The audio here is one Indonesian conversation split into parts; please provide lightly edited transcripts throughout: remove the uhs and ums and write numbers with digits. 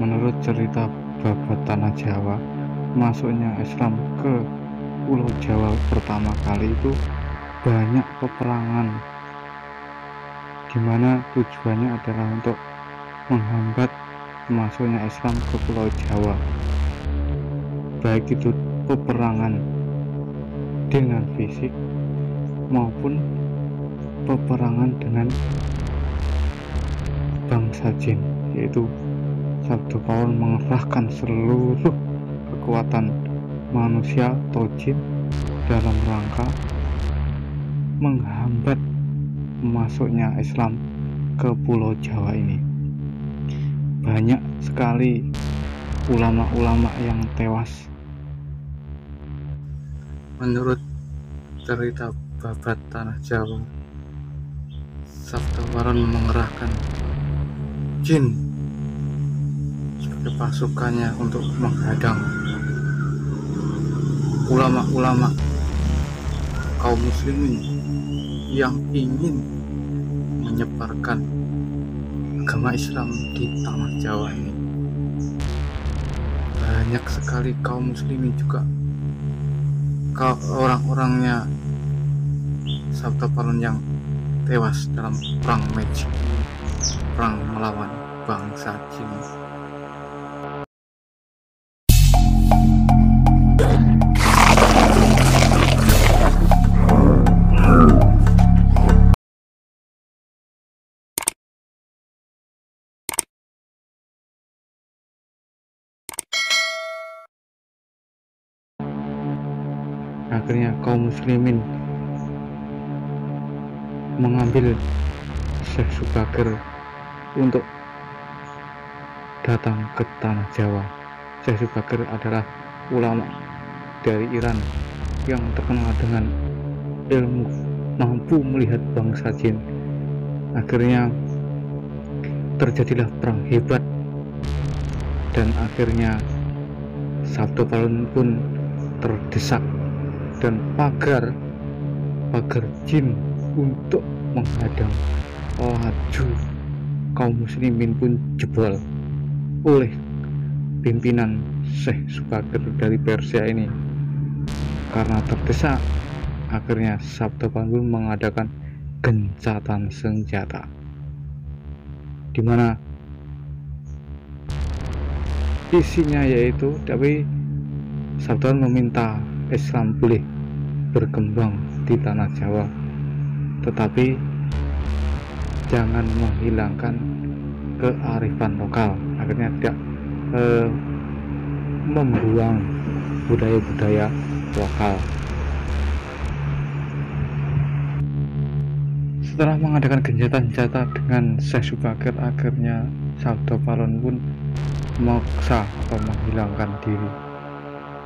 Menurut cerita babat tanah Jawa, masuknya Islam ke Pulau Jawa pertama kali itu banyak peperangan, di mana tujuannya adalah untuk menghambat masuknya Islam ke Pulau Jawa, baik itu peperangan dengan fisik maupun peperangan dengan bangsa jin, yaitu Sabdo Pawon mengerahkan seluruh kekuatan manusia atau jin dalam rangka menghambat masuknya Islam ke Pulau Jawa ini. Banyak sekali ulama-ulama yang tewas. Menurut cerita babat tanah Jawa, Sabdo Pawon mengerahkan jin sebagai pasukannya untuk menghadang ulama-ulama kaum muslimin yang ingin menyebarkan agama Islam di tanah Jawa ini. Banyak sekali kaum muslimin juga orang-orangnya Sabdo Pawon yang tewas dalam perang magic, perang melawan bangsa jin. Akhirnya kaum muslimin mengambil Syekh Subagir untuk datang ke tanah Jawa. Syekh Subagir adalah ulama dari Iran yang terkenal dengan ilmu mampu melihat bangsa jin. Akhirnya terjadilah perang hebat, dan akhirnya Sabdo Pawon pun terdesak, dan pagar jin untuk menghadang laju kaum muslimin pun jebol oleh pimpinan Syekh Subagir dari Persia ini. Karena terdesak, akhirnya Sabdo Pawon mengadakan gencatan senjata, di mana isinya yaitu, tapi Sabdo Pawon meminta Islam boleh berkembang di tanah Jawa, tetapi jangan menghilangkan kearifan lokal. Akhirnya tidak membuang budaya-budaya lokal. Setelah mengadakan gencatan senjata dengan Syekh Subagir, akhirnya Sabdo Pawon pun memaksa atau menghilangkan diri,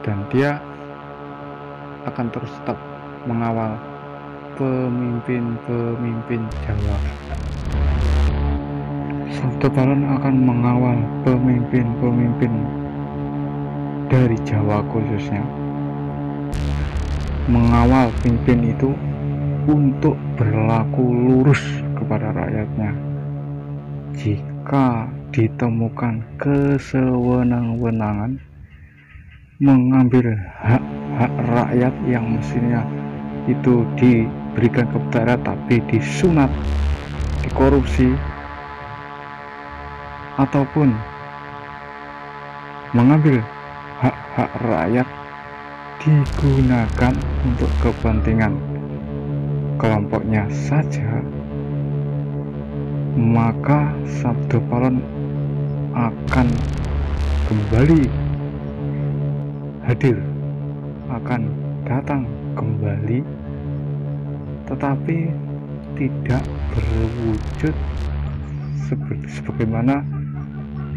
dan dia akan terus tetap mengawal pemimpin Jawa. Sabdo Pawon akan mengawal pemimpin dari Jawa khususnya, mengawal pemimpin itu untuk berlaku lurus kepada rakyatnya. Jika ditemukan kesewenang-wenangan mengambil hak rakyat yang mestinya itu diberikan kepada rakyat, tapi disunat, dikorupsi, ataupun mengambil hak rakyat digunakan untuk kepentingan kelompoknya saja, maka Sabdo Pawon akan kembali hadir, akan datang kembali, tetapi tidak berwujud sebagaimana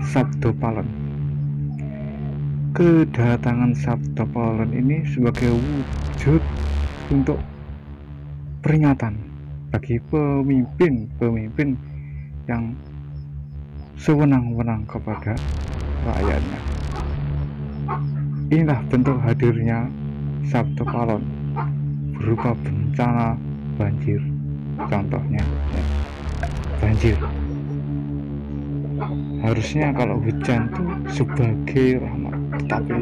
Sabdo Pawon. Kedatangan Sabdo Pawon ini sebagai wujud untuk peringatan bagi pemimpin yang sewenang-wenang kepada rakyatnya. Inilah bentuk hadirnya Sabdo Pawon berupa bencana banjir, contohnya banjir. Harusnya kalau hujan itu sebagai rahmat, tetapi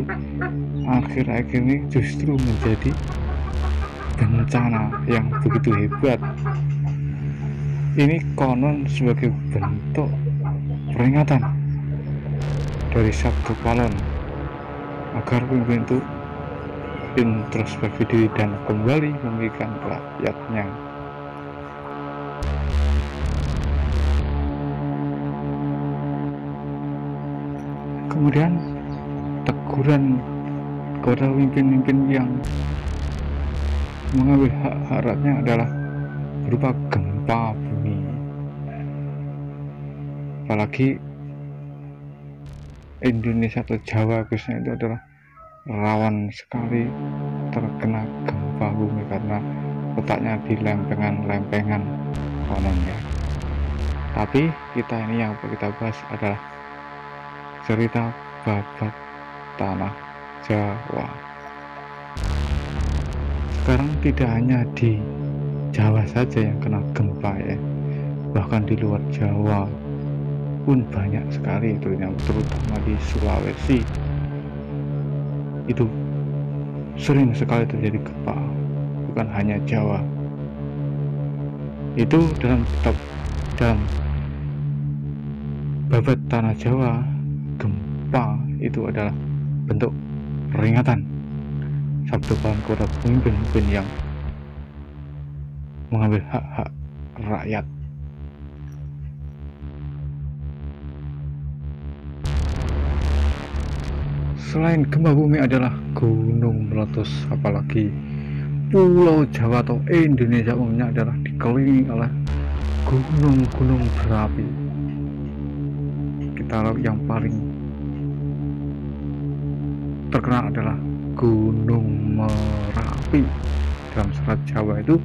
akhir-akhir ini justru menjadi bencana yang begitu hebat. Ini konon sebagai bentuk peringatan dari Sabtu Palon agar pemimpin itu introspeksi diri dan kembali memikirkan rakyatnya. Kemudian teguran kepada pemimpin-pemimpin yang mengambil hak rakyatnya adalah berupa gempa bumi. Apalagi Indonesia atau Jawa khususnya itu adalah rawan sekali terkena gempa bumi karena letaknya di lempengan-lempengan kononnya. Tapi kita ini yang kita bahas adalah cerita babat tanah Jawa. Sekarang tidak hanya di Jawa saja yang kena gempa ya, bahkan di luar Jawa pun banyak sekali itu, yang terutama di Sulawesi itu sering sekali terjadi gempa, bukan hanya Jawa. Itu dalam babat tanah Jawa, gempa itu adalah bentuk peringatan Sabtu Palon kepada pemimpin-pemimpin yang mengambil hak-hak rakyat. Selain gempa bumi adalah gunung meletus, apalagi Pulau Jawa atau Indonesia umumnya adalah dikelilingi oleh gunung-gunung berapi. Kita tahu yang paling terkenal adalah Gunung Merapi. Dalam serat Jawa itu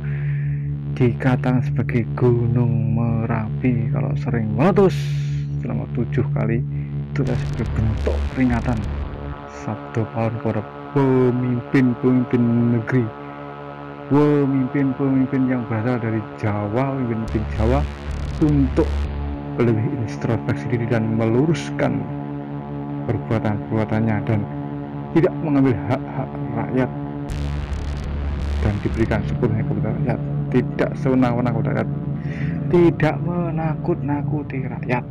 dikatakan sebagai Gunung Merapi kalau sering meletus selama 7 kali, itu adalah sebagai bentuk peringatan Sabtu Palon kepada pemimpin-pemimpin negeri, pemimpin-pemimpin yang berasal dari Jawa, pemimpin Jawa, untuk lebih introspeksi diri dan meluruskan perbuatan-perbuatannya dan tidak mengambil hak-hak rakyat dan diberikan sepenuhnya kepada rakyat, tidak sewenang-wenang kepada rakyat, tidak menakut-nakuti rakyat.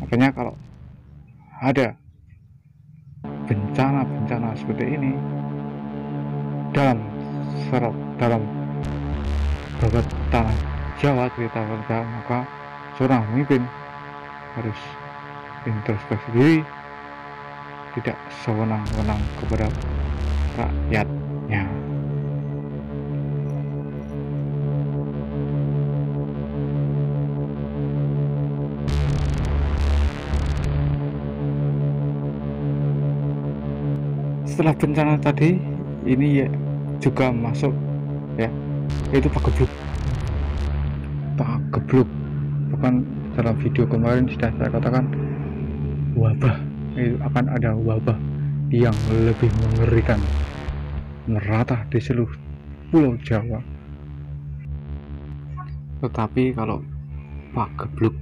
Makanya kalau ada bencana-bencana seperti ini dalam babat tanah Jawa, cerita Jawa, maka seorang pemimpin harus introspeksi diri, tidak sewenang-wenang kepada rakyatnya. Setelah bencana tadi ini ya juga masuk ya, yaitu pagebluk. Bukan dalam video kemarin sudah saya katakan wabah, itu akan ada wabah yang lebih mengerikan merata di seluruh Pulau Jawa. Tetapi kalau pagebluk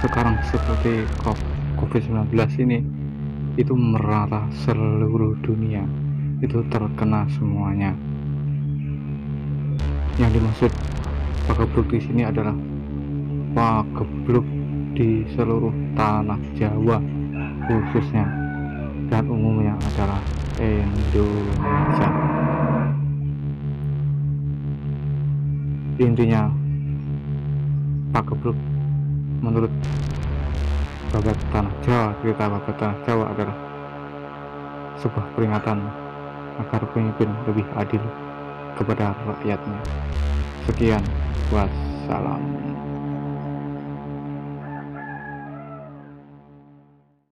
sekarang seperti COVID-19 ini, itu merata seluruh dunia, itu terkena semuanya. Yang dimaksud pagebluk di sini adalah pagebluk di seluruh tanah Jawa khususnya, dan umumnya adalah Indonesia. Intinya pagebluk menurut babat tanah Jawa, cerita babat tanah Jawa adalah sebuah peringatan agar pemimpin lebih adil kepada rakyatnya. Sekian, wassalam.